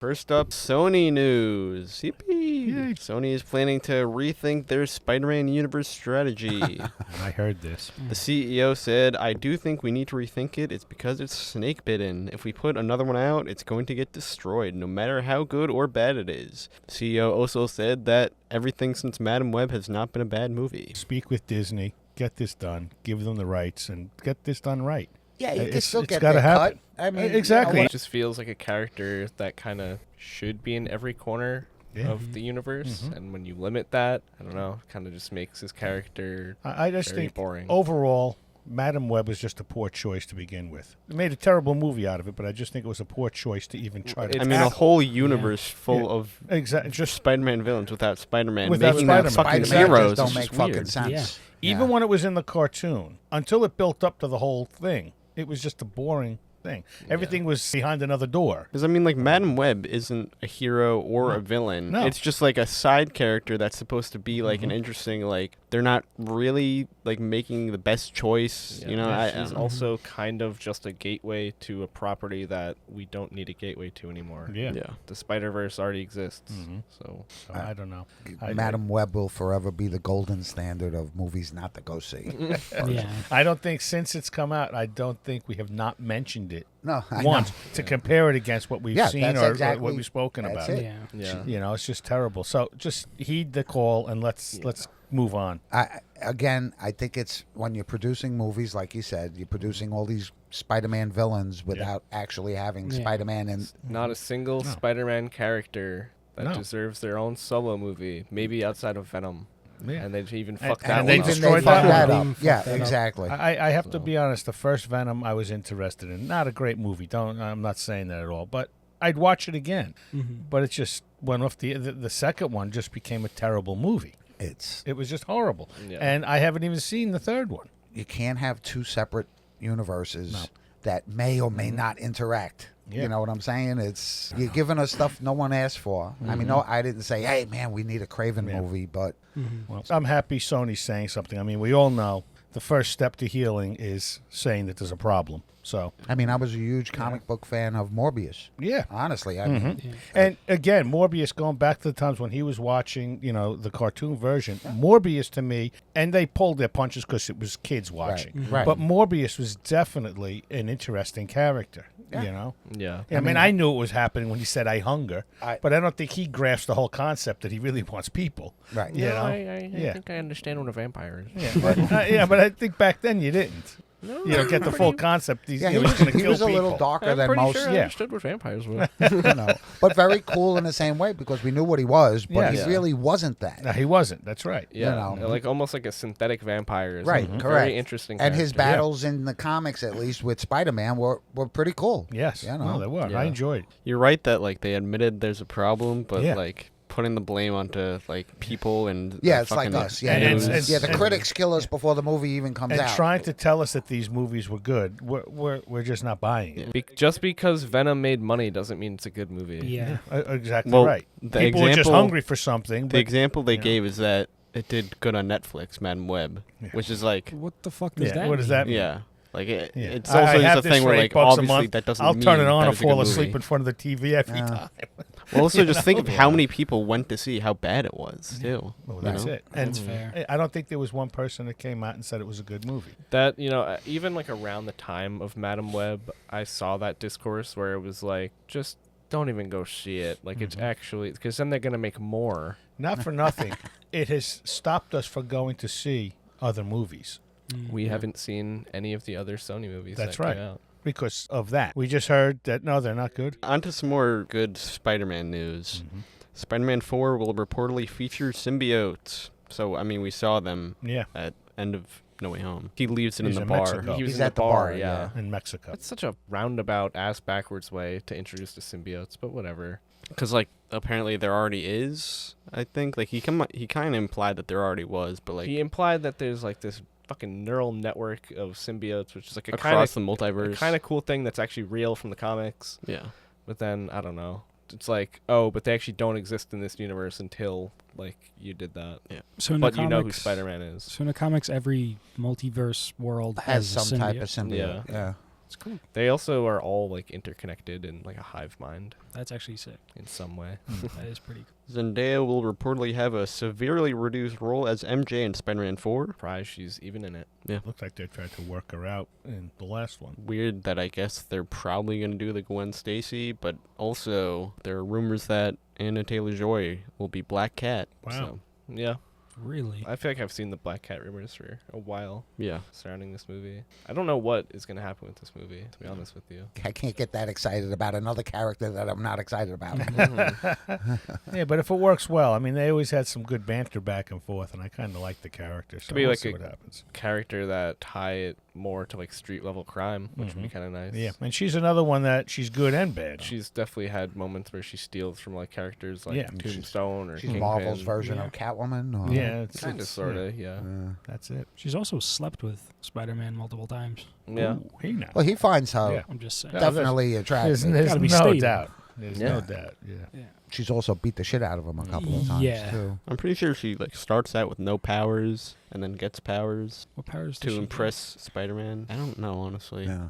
First up, Sony news. Yippee! Yay. Sony is planning to rethink their Spider-Man universe strategy. I heard this. The CEO said, I do think we need to rethink it. It's because it's snake bitten. If we put another one out, it's going to get destroyed, no matter how good or bad it is. The CEO also said that everything since Madam Web has not been a bad movie. Speak with Disney, get this done, give them the rights, and get this done right. Yeah, you can It's- still it's get gotta their happen. cut. I mean, Exactly. It just feels like a character that kind of should be in every corner of the universe, and when you limit that, I don't know, kind of just makes his character I just very think boring. overall, Madam Web was just a poor choice to begin with. They made a terrible movie out of it, but I just think it was a poor choice to even try to. I mean, a whole universe full of Exactly. Just Spider-Man villains without Spider-Man. Without Making Spider-Man. that fucking Spider-Man heroes just don't is make just fucking weird. sense. even when it was in the cartoon, until it built up to the whole thing, it was just a boring thing. Everything was behind another door. Because, I mean, like, Madam Web isn't a hero or a villain. No. It's just, like, a side character that's supposed to be, like, an interesting, like, they're not really, like, making the best choice, you know? She's also kind of just a gateway to a property that we don't need a gateway to anymore. Yeah. Yeah. The Spider-Verse already exists, So so I don't know. Madam Web will forever be the golden standard of movies not to go see. I don't think since it's come out, I don't think we have not mentioned it No, I once know. to compare it against what we've Yeah, seen that's or exactly- what we've spoken that's about. it. yeah. You know, it's just terrible. So just heed the call and let's move on. I think it's when you're producing movies, like you said, you're producing all these Spider-Man villains without actually having Spider-Man and Not a single Spider-Man character that No. deserves their own solo movie, maybe outside of Venom. Yeah. And they've even And- fucked and that they one up. destroyed fucked that that one. up. Yeah, exactly. I have to be honest. The first Venom I was interested in. Not a great movie. I'm not saying that at all. But I'd watch it again. But it just went off. The second one just became a terrible movie. It was just horrible. Yeah. And I haven't even seen the third one. You can't have two separate universes that may or may not interact. Yeah. You know what I'm saying? You're giving us stuff no one asked for. I mean, no, I didn't say, hey, man, we need a Craven movie, but Well, I'm happy Sony's saying something. I mean, we all know the first step to healing is saying that there's a problem. So, I mean, I was a huge comic book fan of Morbius. yeah. Honestly, I mean, And again, Morbius, going back to the times when he was watching, the cartoon version, Morbius to me, and they pulled their punches because it was kids watching. Right. But Morbius was definitely an interesting character, Yeah. you know? Yeah. I mean, I knew it was happening when he said, I hunger, I- but I don't think he grasped the whole concept that he really wants people. Right. You know? I Yeah. think I understand what a vampire is. Yeah, but I think back then you didn't. Get the full concept. He's, Yeah, he's going to he kill was a people. little darker I'm than pretty most, sure I yeah. understood what vampires were. but very cool in the same way because we knew what he was, but Yes. he really wasn't that. No, he wasn't. That's right. Yeah, know. like almost like a synthetic vampire. Right, Very correct. interesting. And his character. battles in the comics, at least with Spider-Man, were pretty cool. Yes. You know. No, they were. Yeah. I enjoyed it. You're right that, like, they admitted there's a problem, but, Yeah. like, putting the blame onto, like, people and Yeah, the it's like fucking us. Yeah, And- news. yeah. The and- critics kill us before the movie even comes And out. trying to tell us that these movies were good, we're just not buying it. Just because Venom made money doesn't mean it's a good movie. Yeah. Exactly Well, right. the People were just example- hungry for something. The But example they you know. gave is that it did good on Netflix, Madam Web, which is like, What the fuck does yeah, that what does mean? that mean? yeah. Like, Yeah. it's I also have just a this thing for where, $8 like, a obviously month. that doesn't I'll mean turn it on that and it's a good fall asleep movie. in front of the TV every time. Well, also just think of know? how many people went to see how bad it was, too. Well, you that's know? it. And That's fair. I don't think there was one person that came out and said it was a good movie. That, even like around the time of Madam Web, I saw that discourse where it was like, just don't even go see it. Like, it's actually, because then they're going to make more. Not for nothing, it has stopped us from going to see other movies We haven't seen any of the other Sony movies That's that right. came out. because of that. We just heard that, no, they're not good. On to some more good Spider-Man news. Spider-Man 4 will reportedly feature symbiotes. So, I mean, we saw them Yeah, at end of No Way Home. He leaves it He's in the in bar. Mexico. He was He's in at the the bar, bar, yeah. in Mexico. That's such a roundabout, ass-backwards way to introduce the symbiotes, but whatever. Because, like, apparently there already is, I think. Like, he kind of implied that there already was, but, like, He implied that there's, like, this fucking neural network of symbiotes, which is, like, a across kind the multiverse. of cool thing that's actually real from the comics. Yeah. But then, I don't know. It's like, oh, but they actually don't exist in this universe until, like, you did that. Yeah. So in But the you know who comics, Spider-Man is. So in the comics, every multiverse world has a some type of symbiote. symbiote. Yeah. It's cool. They also are all like interconnected in like a hive mind That's actually sick. in some way. That is pretty cool. Zendaya will reportedly have a severely reduced role as MJ in Spider-Man 4. Surprised she's even in it. Looks like they tried to work her out in the last one. Weird that I guess they're probably going to do the Gwen Stacy, but also there are rumors that Anna Taylor-Joy will be Black Cat. Wow. So, Yeah. Really? I feel like I've seen the Black Cat rumors for a while yeah. surrounding this movie. I don't know what is going to happen with this movie, to be honest with you. I can't get that excited about another character that I'm not excited about. Yeah, but if it works well, I mean, they always had some good banter back and forth, and I kind of like the character. So Could be we'll like see a- what happens. Character that tie it more to like street level crime, which would be kind of nice. Yeah, and she's another one that she's good and bad. She's definitely had moments where she steals from like characters like Yeah. Tombstone or She's Kingpin. Marvel's version Yeah. of Catwoman. Or, yeah, it's Kind of, sort of, yeah. That's it. She's also slept with Spider-Man multiple times. Yeah. Ooh, he knows. Well, he finds her Yeah. I'm just saying. Yeah. definitely attractive. There's Gotta be no stable. doubt. There's no Yeah. doubt. Yeah. Yeah. She's also beat the shit out of him a couple of times Yeah. too. I'm pretty sure she like starts out with no powers and then gets powers What powers does to she impress Spider-Man. I don't know, honestly. Yeah.